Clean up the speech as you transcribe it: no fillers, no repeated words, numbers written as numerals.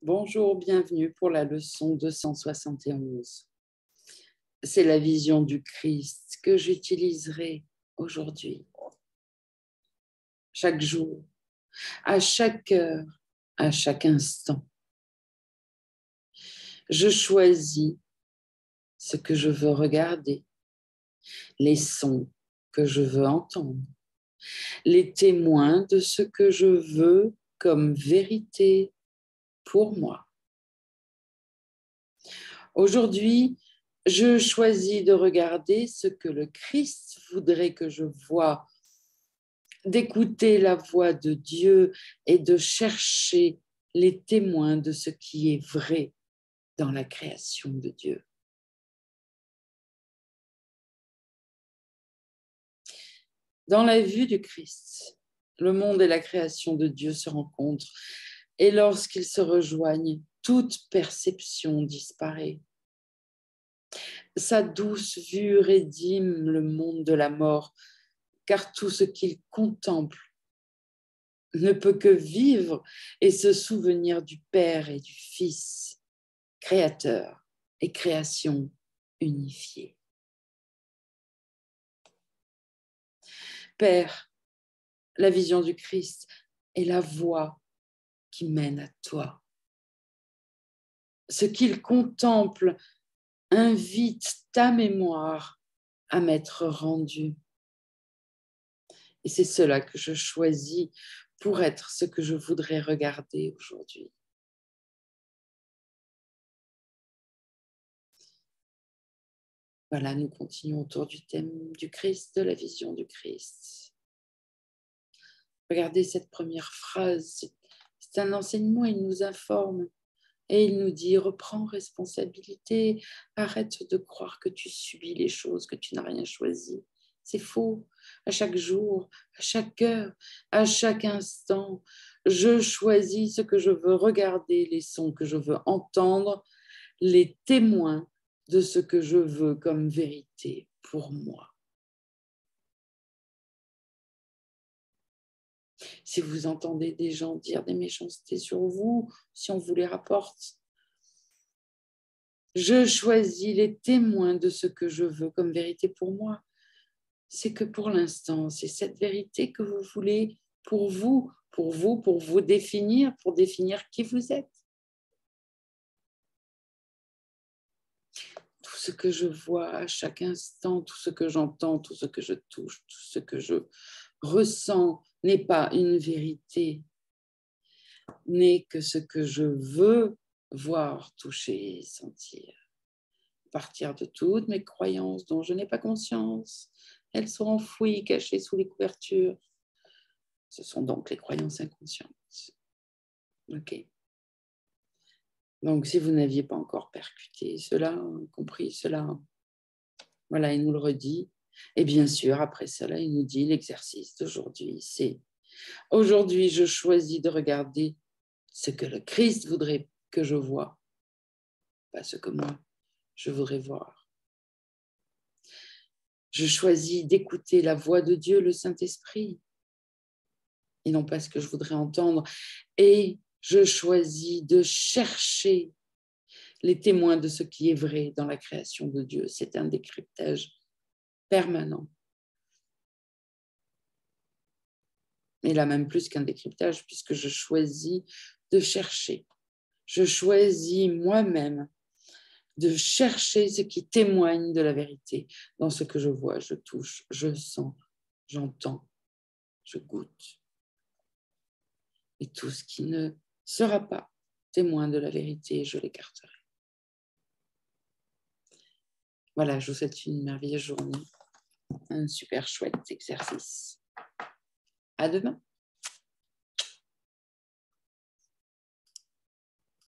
Bonjour, bienvenue pour la leçon 271. C'est la vision du Christ que j'utiliserai aujourd'hui, chaque jour, à chaque heure, à chaque instant. Je choisis ce que je veux regarder, les sons que je veux entendre, les témoins de ce que je veux comme vérité pour moi. Aujourd'hui, je choisis de regarder ce que le Christ voudrait que je voie, d'écouter la voix de Dieu et de chercher les témoins de ce qui est vrai dans la création de Dieu. Dans la vue du Christ, le monde et la création de Dieu se rencontrent et lorsqu'ils se rejoignent, toute perception disparaît. Sa douce vue rédime le monde de la mort, car tout ce qu'il contemple ne peut que vivre et se souvenir du Père et du Fils, créateur et création unifiée. Père, la vision du Christ est la voie qui mène à toi. Ce qu'il contemple invite ta mémoire à m'être rendue. Et c'est cela que je choisis pour être ce que je voudrais regarder aujourd'hui. Voilà, nous continuons autour du thème du Christ, de la vision du Christ. Regardez cette première phrase, c'est un enseignement, il nous informe et il nous dit « Reprends responsabilité, arrête de croire que tu subis les choses, que tu n'as rien choisi. » C'est faux. À chaque jour, à chaque heure, à chaque instant, je choisis ce que je veux regarder, les sons que je veux entendre, les témoins de ce que je veux comme vérité pour moi. Si vous entendez des gens dire des méchancetés sur vous, si on vous les rapporte, je choisis les témoins de ce que je veux comme vérité pour moi. C'est que pour l'instant, c'est cette vérité que vous voulez pour vous définir, pour définir qui vous êtes. Tout ce que je vois à chaque instant, tout ce que j'entends, tout ce que je touche, tout ce que je ressens n'est pas une vérité, n'est que ce que je veux voir, toucher, sentir. À partir de toutes mes croyances dont je n'ai pas conscience, elles sont enfouies, cachées sous les couvertures. Ce sont donc les croyances inconscientes. Ok. Donc, si vous n'aviez pas encore percuté cela, compris cela, voilà, il nous le redit. Et bien sûr, après cela, il nous dit l'exercice d'aujourd'hui, c'est aujourd'hui, je choisis de regarder ce que le Christ voudrait que je voie, pas ce que moi, je voudrais voir. Je choisis d'écouter la voix de Dieu, le Saint-Esprit, et non pas ce que je voudrais entendre. Et je choisis de chercher les témoins de ce qui est vrai dans la création de Dieu. C'est un décryptage permanent. Et là, même plus qu'un décryptage, puisque je choisis de chercher. Je choisis moi-même de chercher ce qui témoigne de la vérité dans ce que je vois, je touche, je sens, j'entends, je goûte. Et tout ce qui ne sera pas témoin de la vérité, je l'écarterai. Voilà, je vous souhaite une merveilleuse journée, un super chouette exercice. À demain.